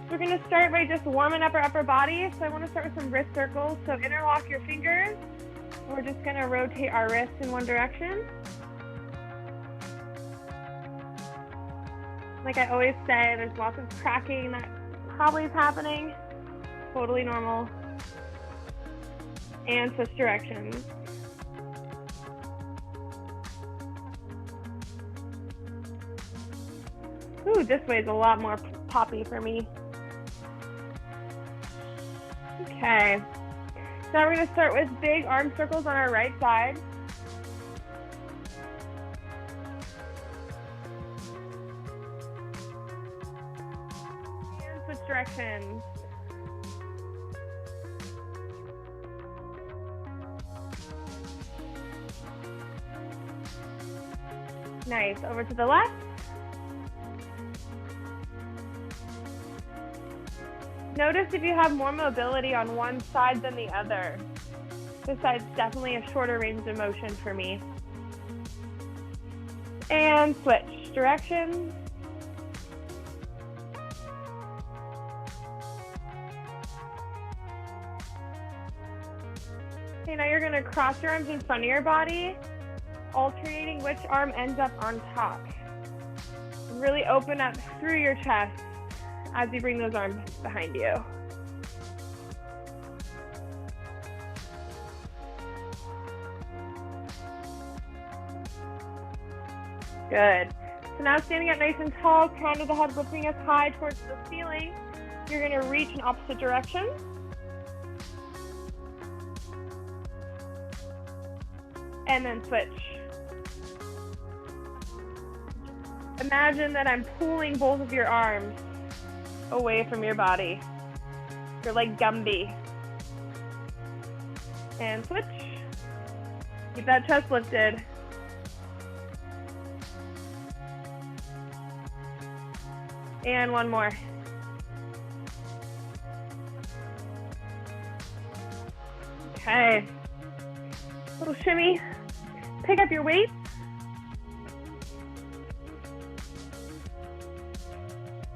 We're gonna start by just warming up our upper body. So I wanna start with some wrist circles. So interlock your fingers. We're just gonna rotate our wrists in one direction. Like I always say, there's lots of cracking that probably is happening. Totally normal. And switch directions. Ooh, this way is a lot more poppy for me. Okay. Now we're gonna start with big arm circles on our right side. And switch directions. Nice, over to the left. Notice if you have more mobility on one side than the other. This side's definitely a shorter range of motion for me. And switch directions. Okay, now you're gonna cross your arms in front of your body, alternating which arm ends up on top. Really open up through your chest as you bring those arms behind you. Good. So now standing up nice and tall, crown of the head lifting us high towards the ceiling. You're gonna reach in opposite direction. And then switch. Imagine that I'm pulling both of your arms away from your body. You're like Gumby. And switch. Keep that chest lifted. And one more. Okay. Little shimmy. Pick up your weight.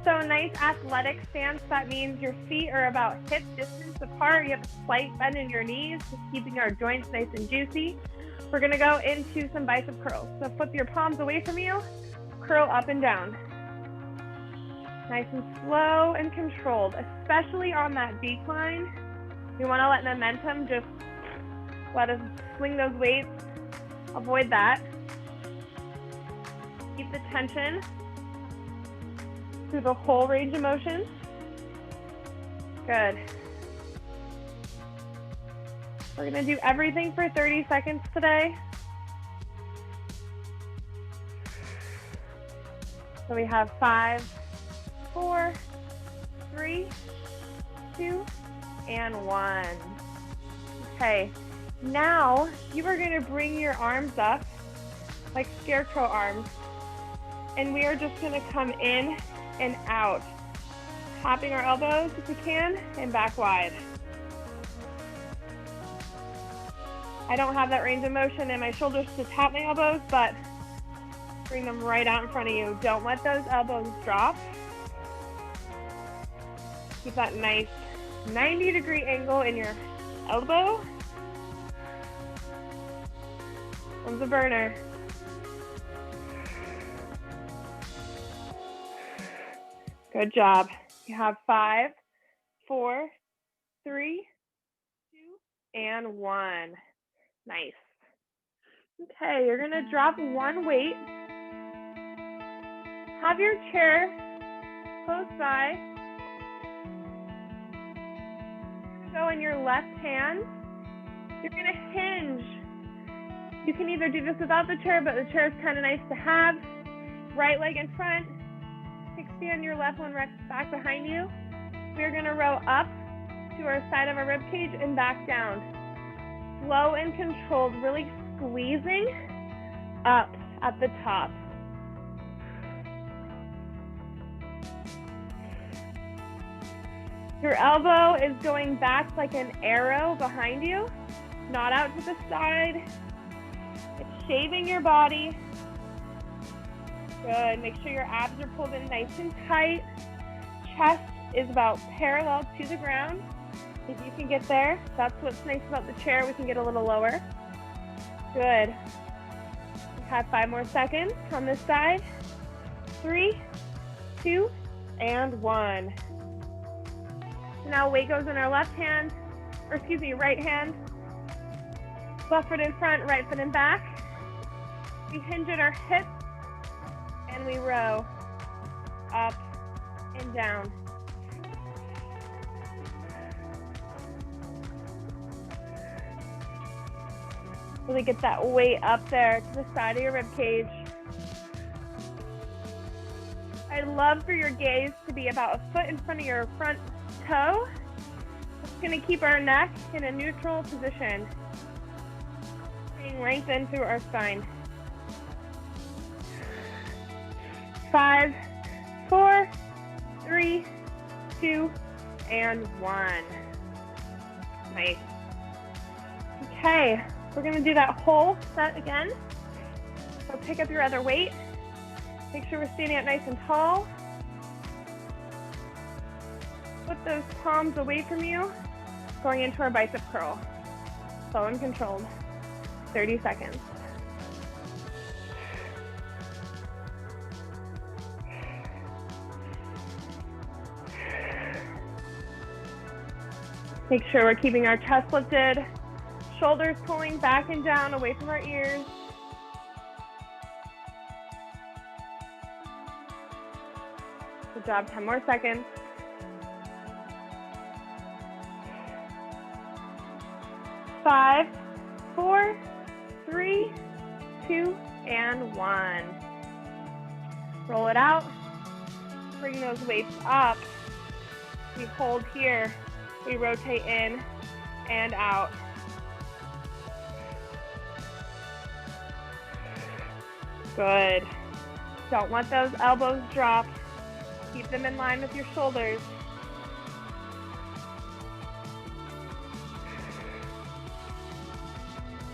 So a nice athletic stance, that means your feet are about hip distance apart. You have a slight bend in your knees, just keeping our joints nice and juicy. We're gonna go into some bicep curls. So flip your palms away from you, curl up and down. Nice and slow and controlled, especially on that decline. You wanna let momentum just let us swing those weights. Avoid that. Keep the tension through the whole range of motion. Good. We're gonna do everything for 30 seconds today. So we have 5, 4, 3, 2, and 1. Okay, now you are gonna bring your arms up like scarecrow arms, and we are just gonna come in and out, tapping our elbows if we can, and back wide. I don't have that range of motion in my shoulders to tap my elbows, but bring them right out in front of you. Don't let those elbows drop. Keep that nice 90-degree angle in your elbow. One's a burner. Good job. You have 5, 4, 3, 2, and 1. Nice. Okay, you're gonna drop one weight. Have your chair close by. Go in your left hand. You're gonna hinge. You can either do this without the chair, but the chair is kind of nice to have. Right leg in front. Kickstand your left one right back behind you. We're gonna row up to our side of our rib cage and back down. Slow and controlled, really squeezing up at the top. Your elbow is going back like an arrow behind you, not out to the side. It's shaving your body. Good, make sure your abs are pulled in nice and tight. Chest is about parallel to the ground. If you can get there, that's what's nice about the chair. We can get a little lower. Good. We have 5 more seconds on this side. 3, 2, and 1. Now weight goes in our left hand, or excuse me, right hand. Left foot in front, right foot in back. We hinge at our hips and we row up and down. Really get that weight up there to the side of your rib cage. I'd love for your gaze to be about a foot in front of your front toe. It's going to keep our neck in a neutral position, staying lengthened through our spine. 5, 4, 3, 2, and 1. Nice. Okay, we're going to do that whole set again. So pick up your other weight. Make sure we're standing up nice and tall. Put those palms away from you, going into our bicep curl. Slow and controlled. 30 seconds. Make sure we're keeping our chest lifted, shoulders pulling back and down away from our ears. Good job, 10 more seconds. 5, 4, 3, 2, and 1. Roll it out. Bring those weights up. We hold here. We rotate in and out. Good. Don't let those elbows drop. Keep them in line with your shoulders.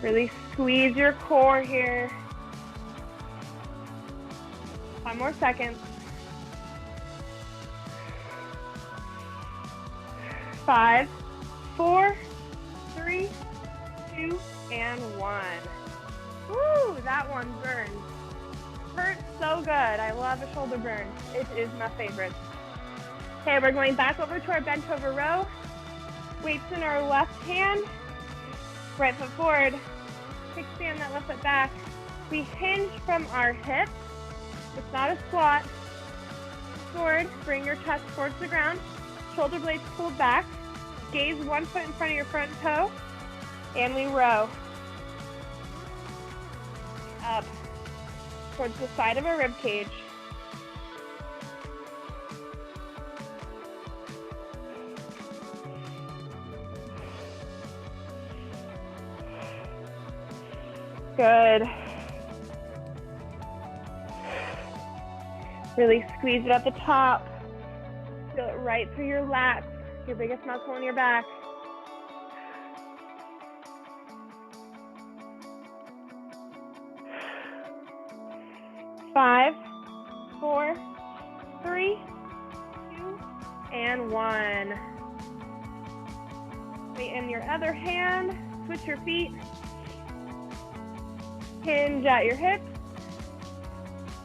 Really squeeze your core here. 5 more seconds. 5, 4, 3, 2, and 1. Woo, that one burned. Hurts so good. I love a shoulder burn. It is my favorite. Okay, we're going back over to our bent over row. Weights in our left hand. Right foot forward. Kickstand that left foot back. We hinge from our hips. It's not a squat. Forward, bring your chest towards the ground. Shoulder blades pulled back. Gaze 1 foot in front of your front toe. And we row up towards the side of our rib cage. Good. Really squeeze it at the top. Feel it right through your lats, your biggest muscle in your back. Five, 4, 3, 2, and 1. Weight in your other hand. Switch your feet. Hinge at your hips.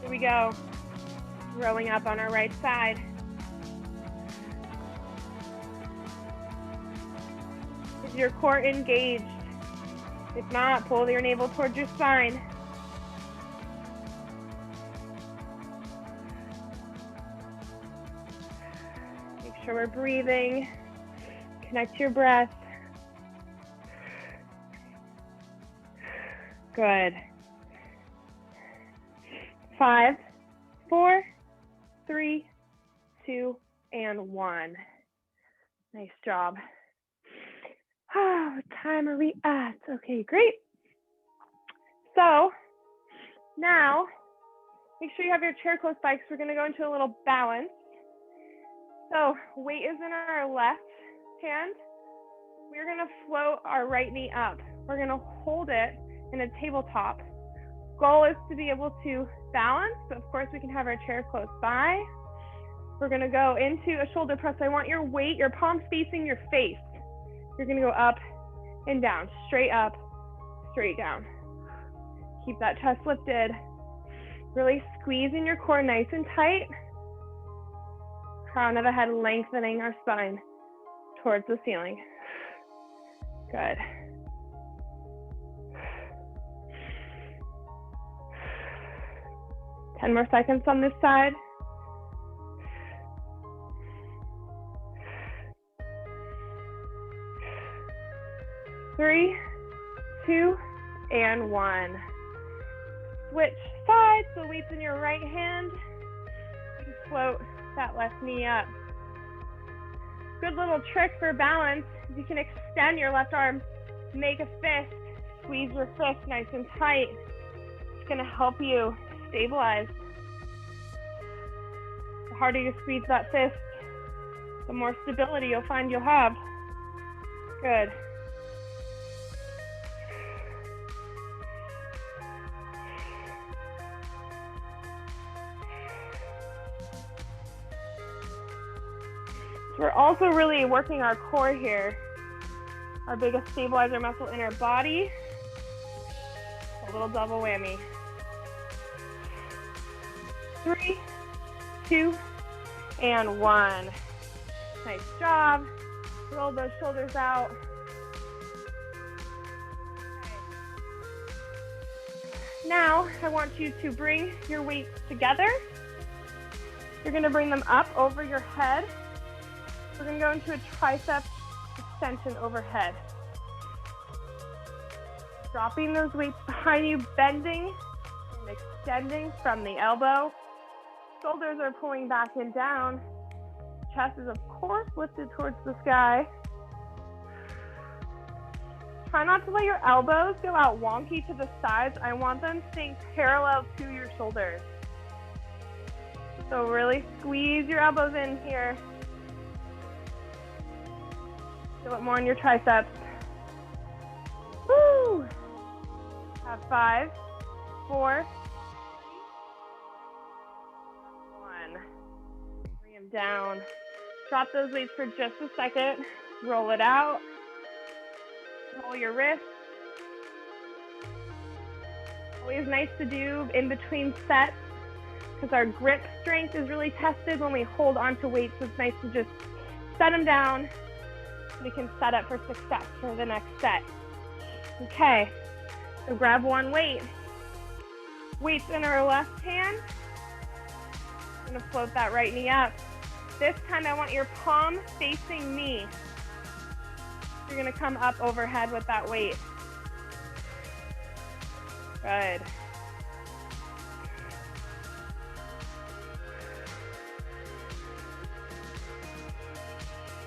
Here we go. Rowing up on our right side. Is your core engaged? If not, pull your navel towards your spine. Make sure we're breathing. Connect your breath. Good. 5, 4, 3, 2, and 1. Nice job. What time are we at? Okay, great. So now, make sure you have your chair close by because we're going to go into a little balance. So weight is in our left hand. We're going to float our right knee up. We're going to hold it in a tabletop. Goal is to be able to balance, but of course we can have our chair close by. We're gonna go into a shoulder press. I want your weight, your palms facing your face. You're gonna go up and down, straight up, straight down. Keep that chest lifted. Really squeezing your core nice and tight. Crown of the head lengthening our spine towards the ceiling. Good. Ten more seconds on this side. Three, two, and one. Switch sides, so weight's in your right hand. And float that left knee up. Good little trick for balance. You can extend your left arm, make a fist, squeeze your fist nice and tight. It's gonna help you stabilize. The harder you squeeze that fist, the more stability you'll find you'll have. Good. So we're also really working our core here, our biggest stabilizer muscle in our body. A little double whammy. 3, 2, and 1. Nice job. Roll those shoulders out. Okay. Now, I want you to bring your weights together. You're gonna bring them up over your head. We're gonna go into a tricep extension overhead. Dropping those weights behind you, bending and extending from the elbow. Shoulders are pulling back and down. Chest is, of course, lifted towards the sky. Try not to let your elbows go out wonky to the sides. I want them staying parallel to your shoulders. So really squeeze your elbows in here. Feel it more in your triceps. Woo! Have 5, 4, 1. Bring them down. Drop those weights for just a second. Roll it out. Roll your wrists. Always nice to do in between sets because our grip strength is really tested when we hold onto weights. So it's nice to just set them down. We can set up for success for the next set. Okay, so grab one weight. Weights in our left hand. I'm gonna float that right knee up. This time I want your palm facing me. You're gonna come up overhead with that weight. Good.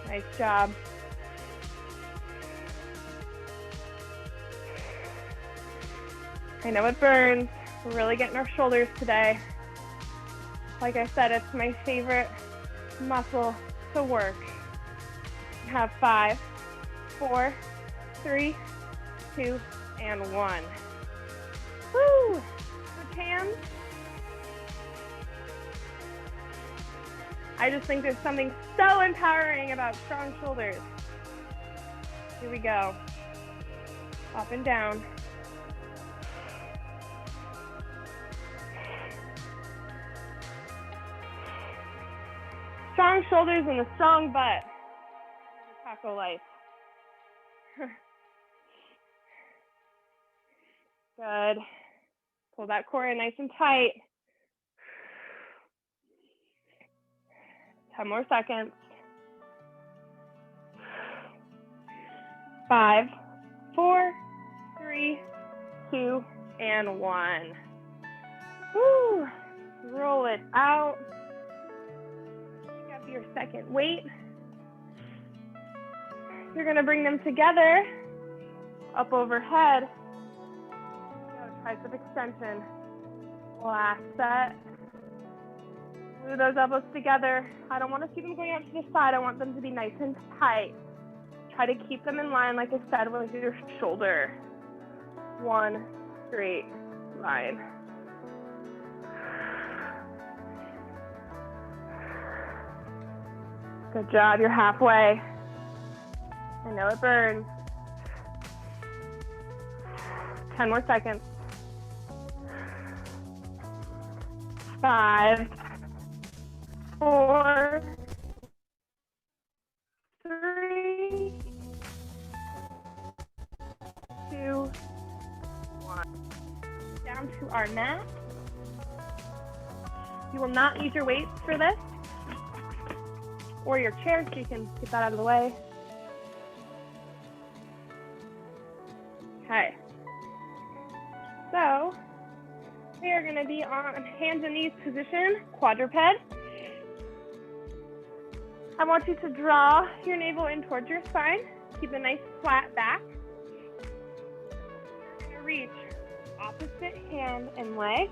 Nice job. I know it burns. We're really getting our shoulders today. Like I said, it's my favorite muscle to work. Have 5, 4, 3, 2, and 1. Woo! Switch hands. I just think there's something so empowering about strong shoulders. Here we go. Up and down. Strong shoulders and a strong butt. Taco life. Good. Pull that core in nice and tight. 10 more seconds. 5, 4, 3, 2, and 1. Woo! Roll it out. Pick up your second weight. You're gonna bring them together, up overhead. Tricep extension. Last set. Glue those elbows together. I don't want to see them going out to the side. I want them to be nice and tight. Try to keep them in line, like I said, with your shoulder. One straight line. Good job, you're halfway. I know it burns. 10 more seconds. 5, 4, 3, 2, 1. Down to our mat. You will not use your weights for this, or your chair, so you can get that out of the way. Okay. So, we are going to be on hands and knees position, quadruped. I want you to draw your navel in towards your spine. Keep a nice flat back. You're going to reach opposite hand and leg.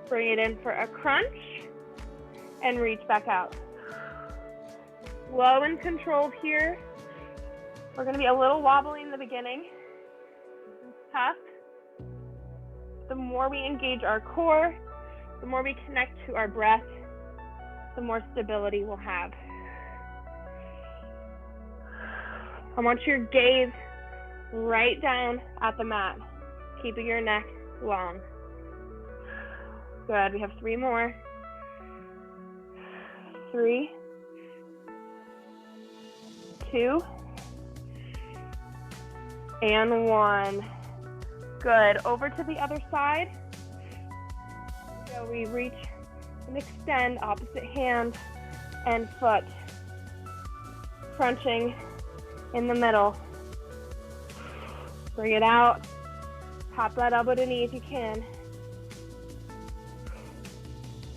Bring it in for a crunch and reach back out. Slow and controlled here. We're going to be a little wobbly in the beginning. This is tough. The more we engage our core, the more we connect to our breath, the more stability we'll have. I want your gaze right down at the mat, keeping your neck long. Good, we have 3 more. 3, 2, and 1. Good, over to the other side. So we reach and extend opposite hand and foot, crunching in the middle. Bring it out, pop that elbow to knee if you can.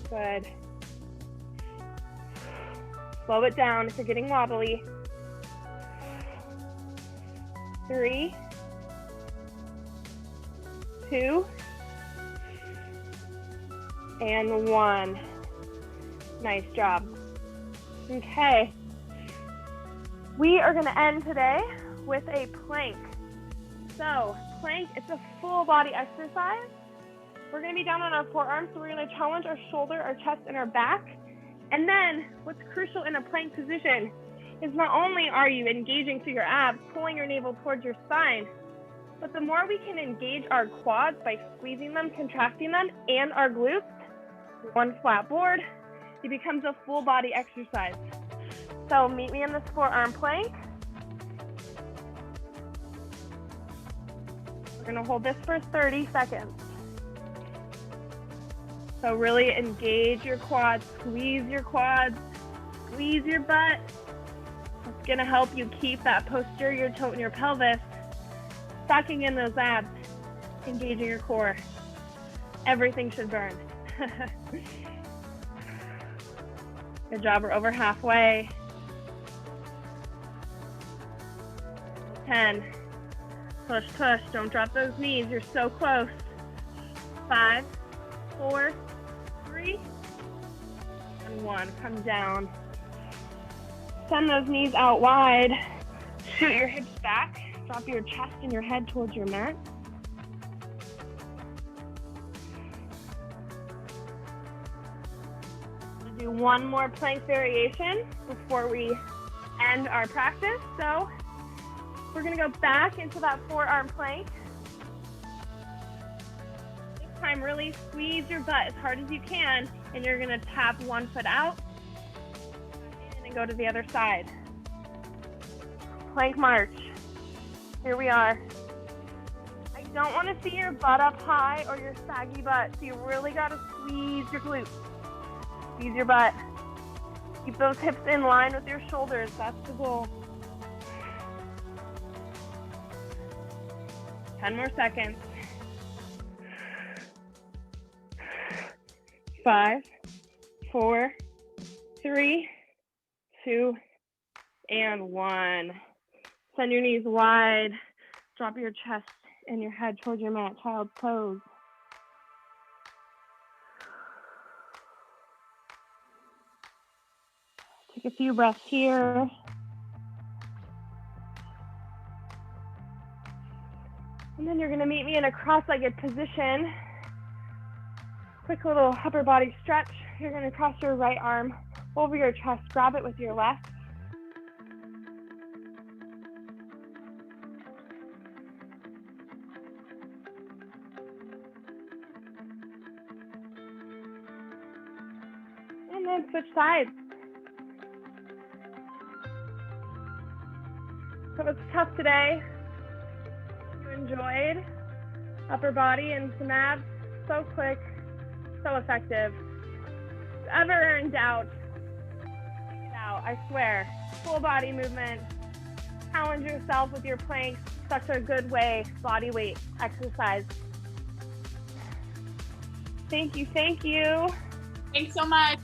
Good. Slow it down if you're getting wobbly. 3, 2, and 1. Nice job. Okay. We are going to end today with a plank. So, plank, it's a full body exercise. We're going to be down on our forearms, so we're going to challenge our shoulder, our chest, and our back. And then what's crucial in a plank position is not only are you engaging through your abs, pulling your navel towards your spine, but the more we can engage our quads by squeezing them, contracting them, and our glutes, one flat board, it becomes a full body exercise. So meet me in this forearm plank. We're going to hold this for 30 seconds. So really engage your quads, squeeze your butt. It's going to help you keep that posterior tote in your pelvis, stocking in those abs, engaging your core. Everything should burn. Good job, we're over halfway. 10. Push, push, don't drop those knees, you're so close. 5, 4, 3, and 1. Come down. Send those knees out wide. Shoot your hips back. Drop your chest and your head towards your mat. We'll do one more plank variation before we end our practice. So we're going to go back into that forearm plank. This time, really squeeze your butt as hard as you can, and you're going to tap one foot out and then go to the other side. Plank march. Here we are. I don't want to see your butt up high or your saggy butt, so you really got to squeeze your glutes. Squeeze your butt. Keep those hips in line with your shoulders. That's the goal. 10 more seconds. 5, 4, 3, 2, and 1. Send your knees wide. Drop your chest and your head towards your mat. Child's pose. Take a few breaths here. And then you're going to meet me in a cross-legged position. Quick little upper body stretch. You're going to cross your right arm over your chest. Grab it with your left. And then switch sides. So it was tough today. You enjoyed upper body and some abs. So quick, so effective. If ever in doubt, take it out. I swear. Full body movement. Challenge yourself with your planks. Such a good way, body weight exercise. Thank you. Thanks so much.